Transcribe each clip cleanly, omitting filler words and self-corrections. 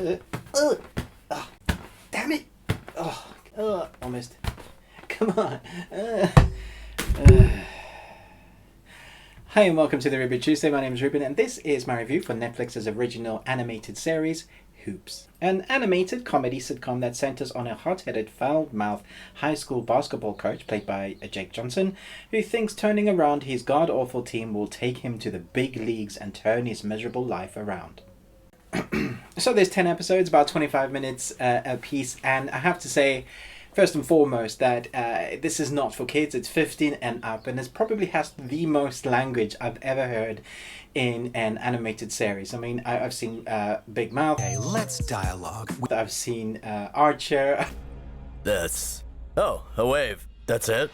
Oh, damn it! Almost. Come on. Hi and welcome to the Ruben Tuesday. My name is Ruben and this is my review for Netflix's original animated series, Hoops. An animated comedy sitcom that centers on a hot-headed, foul-mouthed high school basketball coach played by Jake Johnson, who thinks turning around his god-awful team will take him to the big leagues and turn his miserable life around. So there's 10 episodes, about 25 minutes a piece, and I have to say, first and foremost, that this is not for kids. It's 15 and up, and it probably has the most language I've ever heard in an animated series. I mean, I've seen Big Mouth. Okay, let's dialogue. I've seen Archer. This. Oh, a wave. That's it?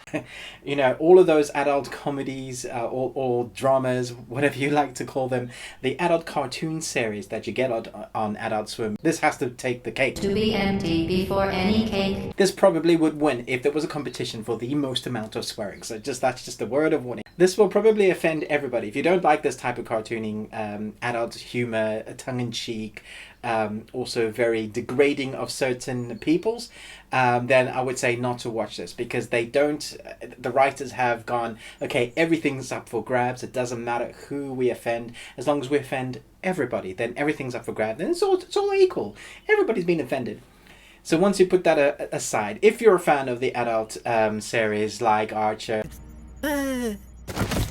You know, all of those adult comedies or dramas, whatever you like to call them, the adult cartoon series that you get on Adult Swim. This has to take the cake. To be empty before any cake. This probably would win if there was a competition for the most amount of swearing. So that's just a word of warning. This will probably offend everybody. If you don't like this type of cartooning, adult humor, tongue-in-cheek, also very degrading of certain peoples, then I would say not to watch this, because they don't, the writers have gone, okay, everything's up for grabs. It doesn't matter who we offend. As long as we offend everybody, then everything's up for grabs. Then it's all equal. Everybody's been offended. So once you put that aside, if you're a fan of the adult series like Archer,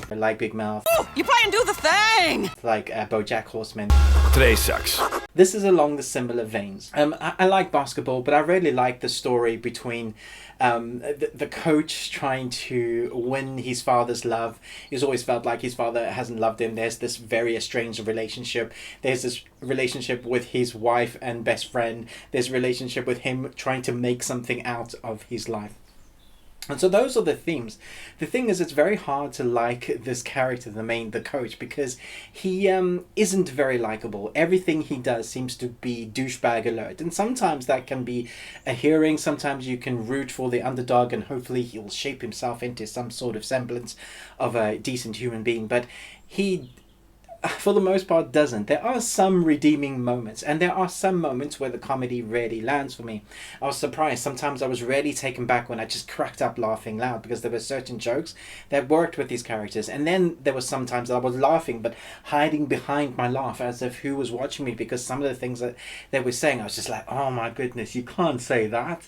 like Big Mouth, you play and do the thing, like BoJack Horseman, Today sucks. this is along the similar veins. I like basketball, but I really like the story between the coach trying to win his father's love. He's always felt like his father hasn't loved him. There's this very estranged relationship. There's this relationship with his wife and best friend. There's a relationship with him trying to make something out of his life. And so those are the themes. The thing is, it's very hard to like this character, the coach, because he isn't very likable. Everything he does seems to be douchebag alert. And sometimes that can be a hearing. Sometimes you can root for the underdog and hopefully he'll shape himself into some sort of semblance of a decent human being. But he, for the most part, doesn't. There are some redeeming moments, and there are some moments where the comedy really lands for me. I was surprised. Sometimes I was really taken back when I just cracked up laughing loud, because there were certain jokes that worked with these characters. And then there was sometimes that I was laughing but hiding behind my laugh as if who was watching me, because some of the things that they were saying, I was just like, oh my goodness, you can't say that.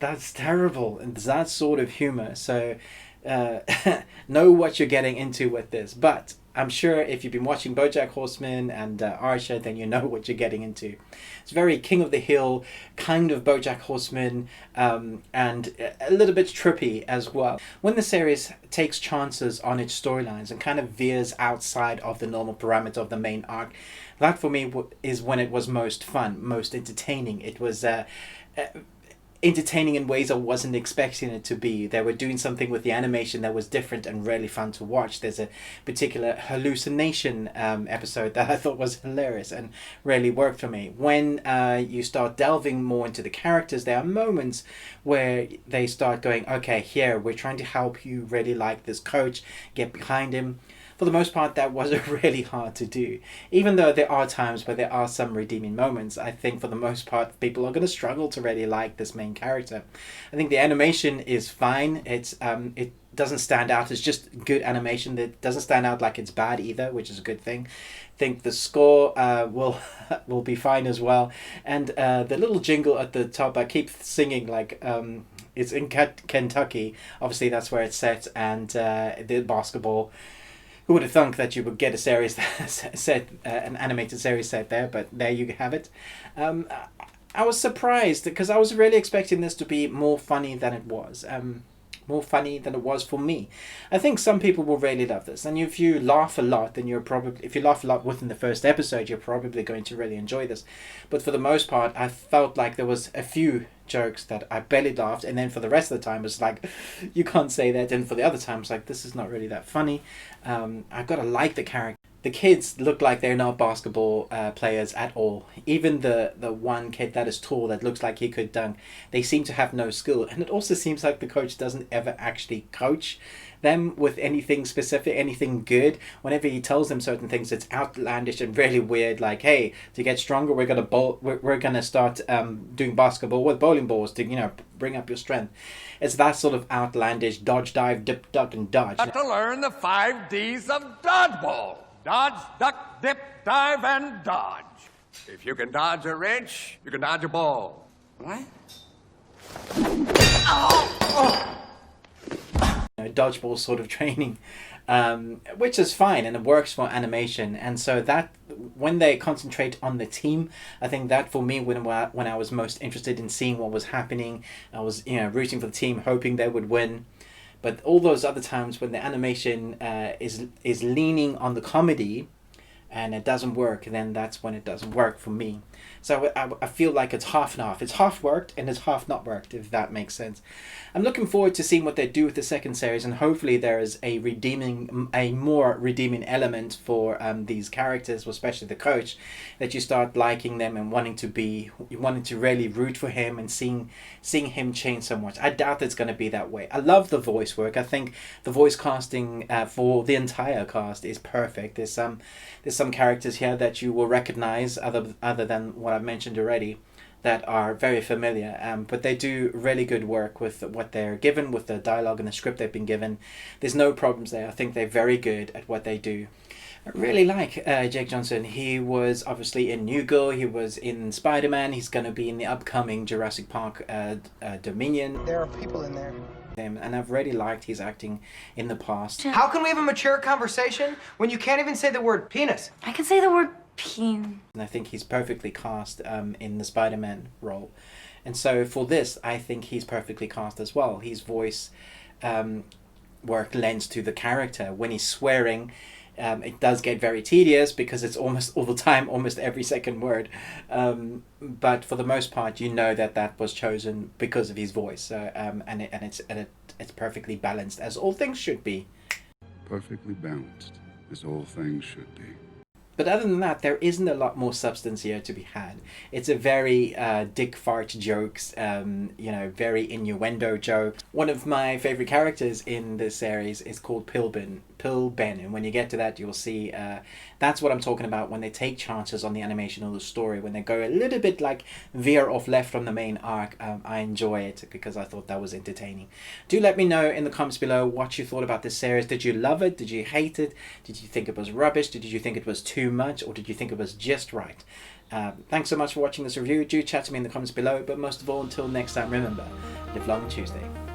That's terrible. And that sort of humor. So know what you're getting into with this. But I'm sure if you've been watching BoJack Horseman and Archer, then you know what you're getting into. It's very King of the Hill, kind of BoJack Horseman, and a little bit trippy as well. When the series takes chances on its storylines and kind of veers outside of the normal parameter of the main arc, that for me is when it was most fun, most entertaining. It was entertaining in ways I wasn't expecting it to be. They were doing something with the animation that was different and really fun to watch. There's a particular hallucination episode that I thought was hilarious and really worked for me. When you start delving more into the characters, there are moments where they start going, okay, here, we're trying to help you really like this coach, get behind him. For the most part, that was really hard to do. Even though there are times where there are some redeeming moments, I think for the most part, people are going to struggle to really like this main character. I think the animation is fine. It doesn't stand out as just good animation. It doesn't stand out like it's bad either, which is a good thing. I think the score will be fine as well. And the little jingle at the top, I keep singing like it's in Kentucky. Obviously, that's where it's set, and the basketball. Who would have thunk that you would get a series set, an animated series set there? But there you have it. I was surprised because I was really expecting this to be more funny than it was. More funny than it was for me. I think some people will really love this, and if you laugh a lot, then if you laugh a lot within the first episode, you're probably going to really enjoy this. But for the most part, I felt like there was a few jokes that I barely laughed, and then for the rest of the time it's like, you can't say that, and for the other times like, this is not really that funny. I've got to like the character. The kids look like they're not basketball players at all. Even the one kid that is tall, that looks like he could dunk, they seem to have no skill. And it also seems like the coach doesn't ever actually coach. them with anything specific, anything good. Whenever he tells them certain things, it's outlandish and really weird. Like, hey, to get stronger, we're gonna start doing basketball with bowling balls to, you know, bring up your strength. It's that sort of outlandish dodge, dive, dip, duck, and dodge. Got to learn the 5 Ds of dodgeball. Dodge, duck, dip, dive, and dodge. If you can dodge a wrench, you can dodge a ball. What? Dodgeball sort of training, which is fine and it works for animation. And so that when they concentrate on the team, I think that for me, when I was most interested in seeing what was happening, I was, you know, rooting for the team, hoping they would win. But all those other times when the animation is leaning on the comedy and it doesn't work, then that's when it doesn't work for me. So I feel like it's half and half. It's half worked and it's half not worked, if that makes sense. I'm looking forward to seeing what they do with the second series, and hopefully there is a more redeeming element for these characters, especially the coach, that you start liking them and wanting to really root for him and seeing him change so much. I doubt it's going to be that way. I love the voice work. I think the voice casting for the entire cast is perfect. There's some characters here that you will recognize other than what I've mentioned already, that are very familiar, but they do really good work with what they're given, with the dialogue and the script they've been given. There's no problems there. I think they're very good at what they do. I really like Jake Johnson. He was obviously in New Girl, he was in Spider-Man, he's going to be in the upcoming Jurassic Park Dominion. There are people in there. And I've really liked his acting in the past. How can we have a mature conversation when you can't even say the word penis? I can say the word peen. And I think he's perfectly cast in the Spider-Man role. And so for this, I think he's perfectly cast as well. His voice work lends to the character. When he's swearing, it does get very tedious because it's almost all the time, almost every second word. But for the most part, you know that was chosen because of his voice. So, and it's perfectly balanced, as all things should be. Perfectly balanced, as all things should be. But other than that, there isn't a lot more substance here to be had. It's a very dick fart jokes, very innuendo joke. One of my favorite characters in this series is called Pill Ben, and when you get to that, you'll see that's what I'm talking about when they take chances on the animation or the story, when they go a little bit like veer off left from the main arc. I enjoy it because I thought that was entertaining. Do let me know in the comments below what you thought about this series. Did you love it? Did you hate it? Did you think it was rubbish? Did you think it was too much, or did you think it was just right? Thanks so much for watching this review. Do chat to me in the comments below, but most of all, until next time, remember, live long Tuesday.